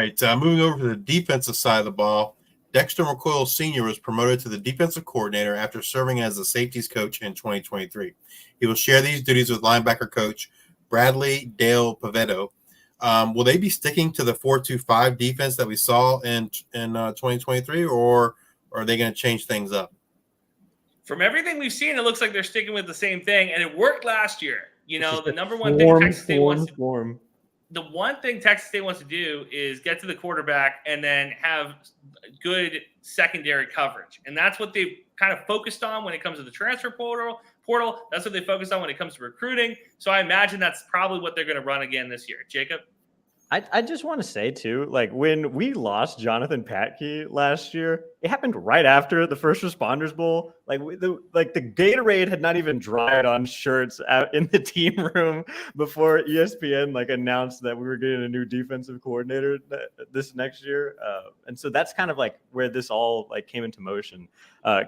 right. Moving over to the defensive side of the ball, Dexter McCoyle Sr. was promoted to the defensive coordinator after serving as the safeties coach in 2023. He will share these duties with linebacker coach Bradley Dale Pavetto. Will they be sticking to the 4-2-5 defense that we saw in 2023, or are they going to change things up? From everything we've seen, it looks like they're sticking with the same thing, and it worked last year. You know, the number one thing Texas State wants to the one thing Texas State wants to do is get to the quarterback and then have good secondary coverage. And that's what they've kind of focused on when it comes to the transfer portal. That's what they focused on when it comes to recruiting. So I imagine that's probably what they're going to run again this year. Jacob? I just want to say, too, like when we lost Jonathan Patke last year, it happened right after the First Responders Bowl. Like the Gatorade had not even dried on shirts out in the team room before ESPN announced that we were getting a new defensive coordinator this next year. And so that's kind of where this all came into motion.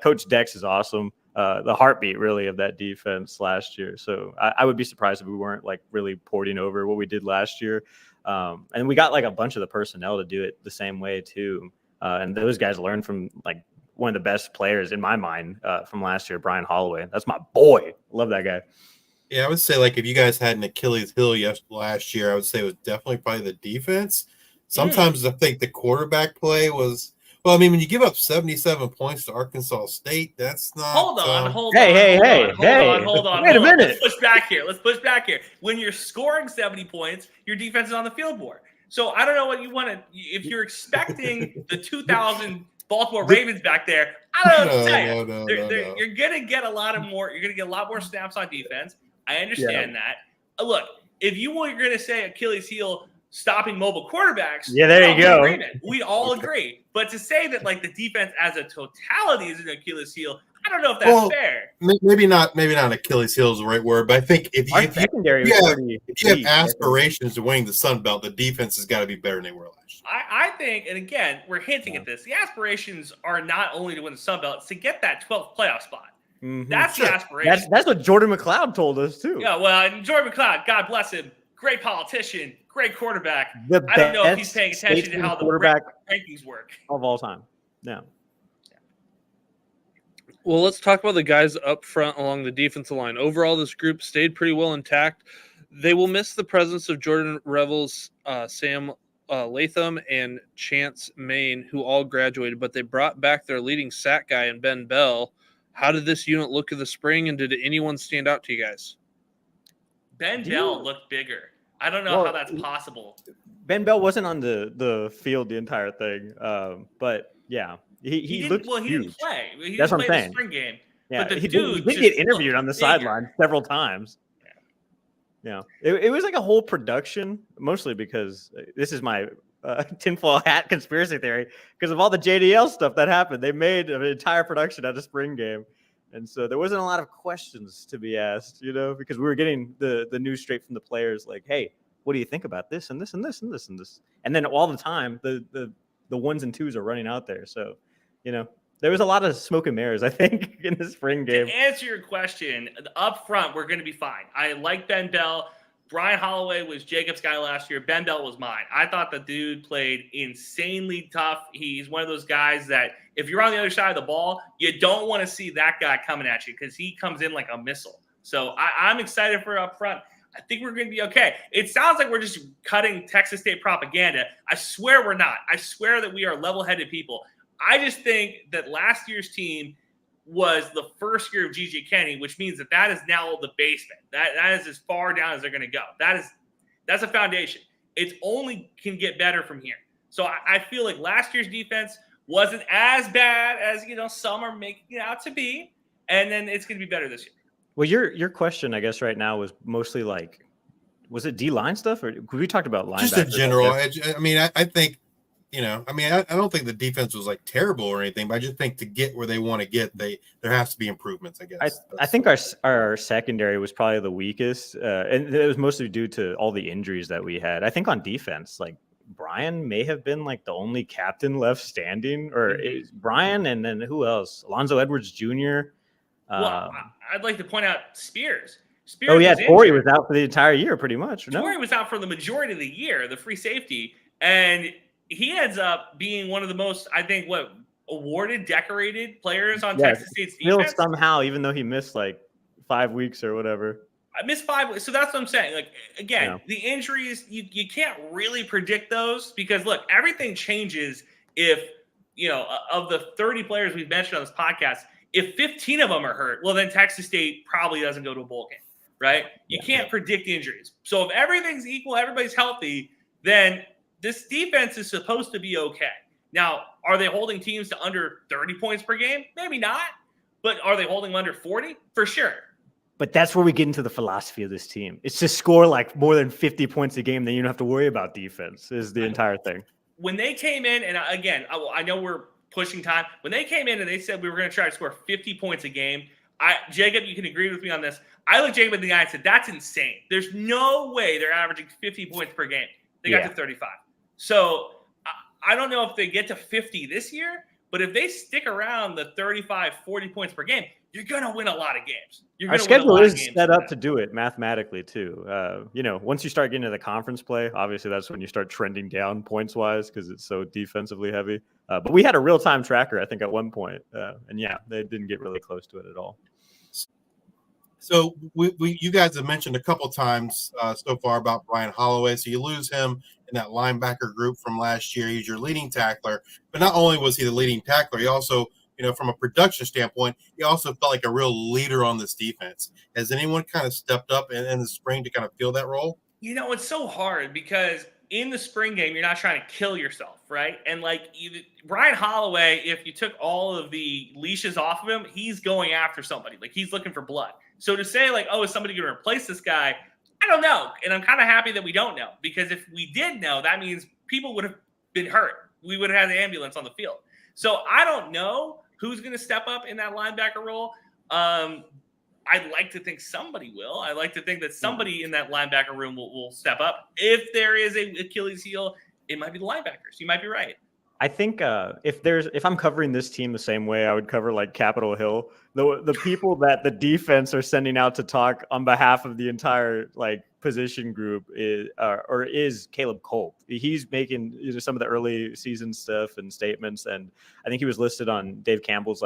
Coach Dex is awesome. The heartbeat really of that defense last year. So I would be surprised if we weren't really porting over what we did last year. And we got a bunch of the personnel to do it the same way too. And those guys learned from one of the best players in my mind from last year, Brian Holloway. That's my boy. Love that guy. Yeah, I would say if you guys had an Achilles heel last year, I would say it was definitely probably the defense. Sometimes I think the quarterback play was. Well, I mean, when you give up 77 points to Arkansas State, that's not. Hold on. Hold on. Wait a minute. Let's push back here. When you're scoring 70 points, your defense is on the field more. So I don't know what you want to. If you're expecting the 2000 Baltimore Ravens back there, I don't know what to say. No. You're gonna get a lot more snaps on defense. I understand that. Look, if you were going to say Achilles heel. Stopping mobile quarterbacks. Yeah, there you go. We all agree. But to say that the defense as a totality is an Achilles heel, I don't know if that's fair. Maybe not Achilles heel is the right word, but I think if you have aspirations to winning the Sun Belt, the defense has got to be better than they were last year. I think, and again, we're hinting at this. The aspirations are not only to win the Sun Belt, it's to get that 12th playoff spot. Mm-hmm. That's the aspiration. That's what Jordan McLeod told us too. Yeah, well, Jordan McLeod, God bless him, great politician. Great quarterback. I don't know if he's paying attention to how the rankings work. Of all time. No. Well, let's talk about the guys up front along the defensive line. Overall, this group stayed pretty well intact. They will miss the presence of Jordan Revels, Sam Latham, and Chance Main, who all graduated, but they brought back their leading sack guy in Ben Bell. How did this unit look in the spring, and did anyone stand out to you guys? Ben Bell looked bigger. I don't know how that's possible. Ben Bell wasn't on the field the entire thing, but yeah, he looked huge. He didn't play. He that's didn't what I'm play saying. The spring game. Yeah, but he did get interviewed on the sideline several times. Yeah, it was a whole production, mostly because this is my tinfoil hat conspiracy theory. Because of all the JDL stuff that happened, they made an entire production out of spring game. And so there wasn't a lot of questions to be asked, because we were getting the news straight from the players hey, what do you think about this and this and this and this and this? And then all the time, the ones and twos are running out there. So, there was a lot of smoke and mirrors, I think, in the spring game. To answer your question, up front, we're going to be fine. I like Ben Bell. Brian Holloway was Jacob's guy last year. Ben Bell was mine. I thought the dude played insanely tough. He's one of those guys that if you're on the other side of the ball, you don't want to see that guy coming at you because he comes in like a missile. So I'm excited for up front. I think we're going to be okay. It sounds like we're just cutting Texas State propaganda. I swear we're not. I swear that we are level-headed people. I just think that last year's team was the first year of G.J. Kenny, which means that is now the basement. That is as far down as they're going to go. That's a foundation. It only can get better from here. So I feel like last year's defense wasn't as bad as some are making it out to be, and then it's going to be better this year. Well, your question, I guess, right now was mostly was it D-line stuff, or we talked about linebackers? Just in general. I mean, I think, I don't think the defense was terrible or anything, but I just think to get where they want to get, there has to be improvements, I guess. I think our secondary was probably the weakest, and it was mostly due to all the injuries that we had. I think on defense, Brian may have been the only captain left standing, or Brian, and then who else? Alonzo Edwards Jr. Well, I'd like to point out Spears. Torrey was out for the entire year, pretty much. Torrey was out for the majority of the year, the free safety, and he ends up being one of the most, I think, awarded, decorated players on Texas State's defense. Still somehow, even though he missed like 5 weeks or whatever. I missed 5 weeks. So that's what I'm saying. Like, again, the injuries, you can't really predict those because, look, everything changes if, of the 30 players we've mentioned on this podcast, if 15 of them are hurt, well, then Texas State probably doesn't go to a bowl game, right? You can't predict injuries. So if everything's equal, everybody's healthy, then this defense is supposed to be okay. Now, are they holding teams to under 30 points per game? Maybe not. But are they holding them under 40? For sure. But that's where we get into the philosophy of this team. It's to score like more than 50 points a game, then you don't have to worry about defense is the entire thing. When they came in, and again, I know we're pushing time. When they came in and they said we were going to try to score 50 points a game, Jacob, you can agree with me on this. I looked Jacob in the eye and said, that's insane. There's no way they're averaging 50 points per game. They got to 35. So I don't know if they get to 50 this year, but if they stick around the 35, 40 points per game, you're going to win a lot of games. Our schedule is set up to do it mathematically too. Once you start getting to the conference play, obviously that's when you start trending down points wise because it's so defensively heavy. But we had a real-time tracker, I think, at one point. And they didn't get really close to it at all. So you guys have mentioned a couple times so far about Brian Holloway. So you lose him in that linebacker group from last year. He's your leading tackler. But not only was he the leading tackler, he also, from a production standpoint, he also felt like a real leader on this defense. Has anyone kind of stepped up in the spring to kind of fill that role? It's so hard because in the spring game, you're not trying to kill yourself, right? And Brian Holloway, if you took all of the leashes off of him, he's going after somebody. Like, he's looking for blood. So to say is somebody going to replace this guy? I don't know. And I'm kind of happy that we don't know, because if we did know, that means people would have been hurt. We would have had the ambulance on the field. So I don't know who's going to step up in that linebacker role. I'd like to think somebody will. I like to think that somebody in that linebacker room will step up. If there is an Achilles heel, it might be the linebackers. You might be right. I think if I'm covering this team the same way I would cover like Capitol Hill, the people that the defense are sending out to talk on behalf of the entire position group is Caleb Culp. He's making some of the early season stuff and statements, and I think he was listed on Dave Campbell's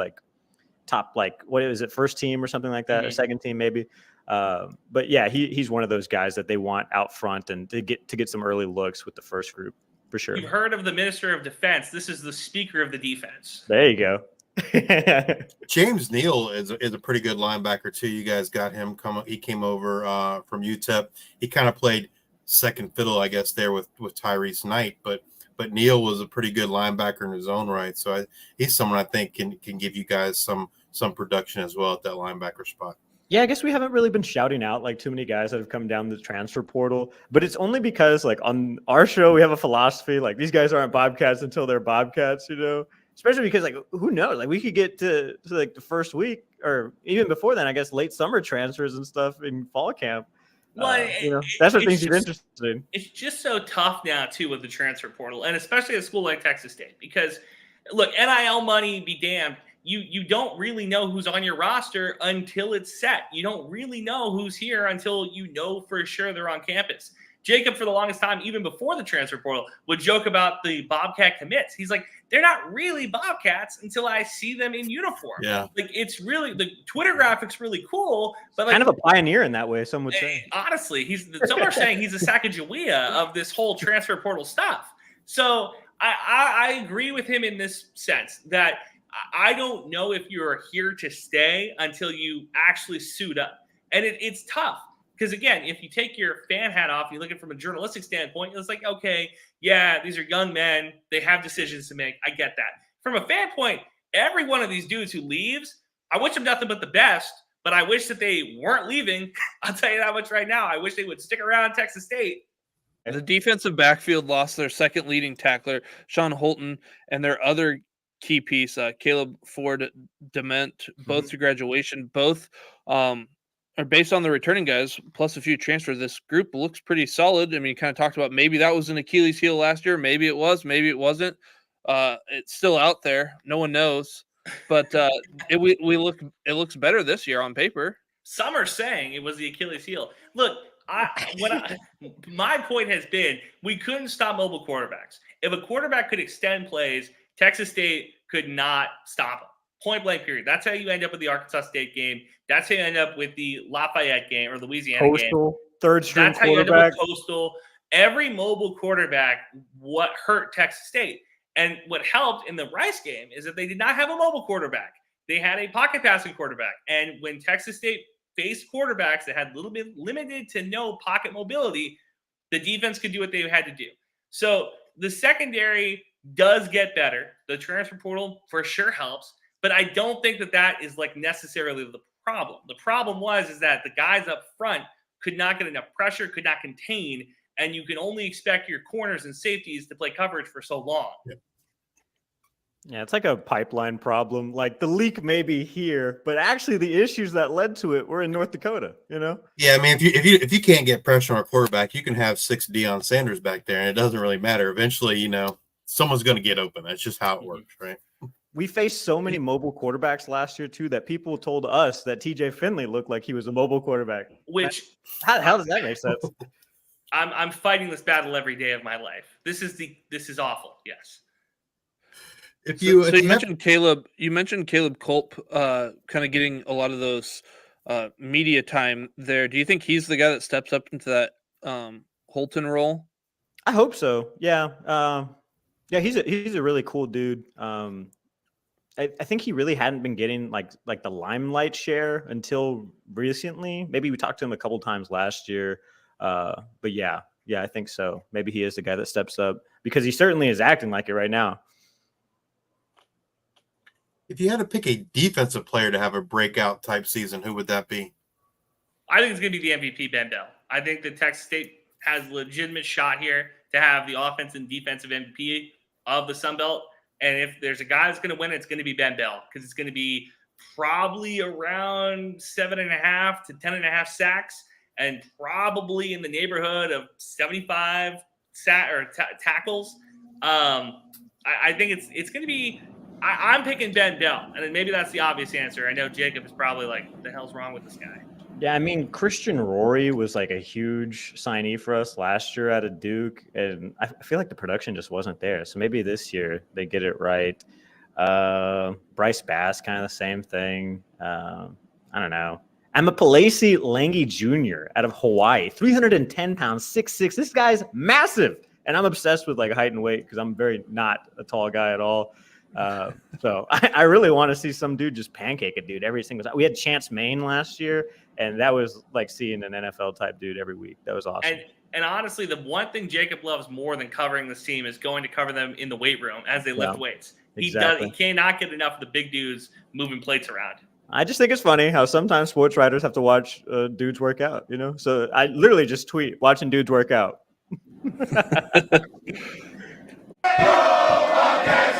top what is it, first team or something like that, or second team maybe. But yeah, he's one of those guys that they want out front and to get some early looks with the first group. For sure. You've heard of the Minister of Defense. This is the Speaker of the Defense. There you go. James Neal is a pretty good linebacker too. You guys got him he came over from UTEP. He kind of played second fiddle, I guess, there with Tyrese Knight, but Neal was a pretty good linebacker in his own right. So he's someone I think can give you guys some production as well at that linebacker spot. Yeah, I guess we haven't really been shouting out too many guys that have come down the transfer portal, but it's only because on our show we have a philosophy these guys aren't Bobcats until they're Bobcats, especially because who knows, we could get to the first week or even before then, I guess late summer transfers and stuff in fall camp. Well, that's what things you're interested in. It's just so tough now too with the transfer portal, and especially at a school like Texas State, because look, NIL money be damned. You don't really know who's on your roster until it's set. You don't really know who's here until you know for sure they're on campus. Jacob, for the longest time, even before the transfer portal, would joke about the Bobcat commits. He's like, they're not really Bobcats until I see them in uniform. Yeah. It's really, the Twitter graphic's really cool, but kind of a pioneer in that way, some would say. Honestly, some are saying he's a Sacagawea of this whole transfer portal stuff. So I agree with him in this sense that I don't know if you're here to stay until you actually suit up. And it's tough because, again, if you take your fan hat off, you look at it from a journalistic standpoint, it's like, okay, yeah, these are young men. They have decisions to make. I get that. From a fan point, every one of these dudes who leaves, I wish them nothing but the best, but I wish that they weren't leaving. I'll tell you that much right now. I wish they would stick around Texas State. The defensive backfield lost their second leading tackler, Sean Holton, and their other key piece, Caleb Ford Dement, both to graduation. Both are based on the returning guys, plus a few transfers. This group looks pretty solid. I mean, you kind of talked about maybe that was an Achilles heel last year. Maybe it was, maybe it wasn't. It's still out there. No one knows. But it looks better this year on paper. Some are saying it was the Achilles heel. Look, My point has been we couldn't stop mobile quarterbacks. If a quarterback could extend plays, Texas State could not stop him. Point blank period. That's how you end up with the Arkansas State game. That's how you end up with the Lafayette game or Louisiana Coastal, game. third string That's how you end quarterback. up with Coastal. Every mobile quarterback, what hurt Texas State. And what helped in the Rice game is that they did not have a mobile quarterback. They had a pocket passing quarterback. And when Texas State faced quarterbacks that had a little bit limited to no pocket mobility, the defense could do what they had to do. So the secondary does get better. The transfer portal for sure helps. But I don't think that is like necessarily the problem. The problem is that the guys up front could not get enough pressure, could not contain, and you can only expect your corners and safeties to play coverage for so long. Yeah, it's like a pipeline problem. Like the leak may be here, but actually the issues that led to it were in North Dakota, you know? Yeah, I mean, if you can't get pressure on a quarterback, you can have 6 Deion Sanders back there, and it doesn't really matter. Eventually, someone's going to get open. That's just how it works, right? We faced so many mobile quarterbacks last year, too, that people told us that TJ Finley looked like he was a mobile quarterback. Which how does that make sense? I'm fighting this battle every day of my life. This is awful. Yes. You mentioned Caleb Culp kind of getting a lot of those media time there. Do you think he's the guy that steps up into that Holton role? I hope so. Yeah. He's a really cool dude. I think he really hadn't been getting like the limelight share until recently. Maybe we talked to him a couple times last year. But yeah, I think so. Maybe he is the guy that steps up because he certainly is acting like it right now. If you had to pick a defensive player to have a breakout type season, who would that be? I think it's going to be the MVP, Ben Bell. I think that Texas State has a legitimate shot here to have the offense and defensive MVP of the Sun Belt. And if there's a guy that's going to win, it's going to be Ben Bell because it's going to be probably around 7.5 to 10.5 sacks and probably in the neighborhood of 75 tackles. I think it's going to be – I'm picking Ben Bell, and then maybe that's the obvious answer. I know Jacob is probably like, what the hell's wrong with this guy? Yeah, I mean, Christian Rory was like a huge signee for us last year out of Duke, and I feel like the production just wasn't there. So maybe this year they get it right. Bryce Bass, kind of the same thing. I don't know. Amapalesi Langi Jr. out of Hawaii, 310 pounds, 6'6". This guy's massive, and I'm obsessed with like height and weight because I'm very not a tall guy at all. So I really want to see some dude just pancake a dude every single time. We had Chance Main last year, and that was like seeing an NFL type dude every week. That was awesome. And honestly, the one thing Jacob loves more than covering this team is going to cover them in the weight room as they lift weights. He cannot get enough of the big dudes moving plates around. I just think it's funny how sometimes sports writers have to watch dudes work out, So I literally just tweet watching dudes work out. Bobcats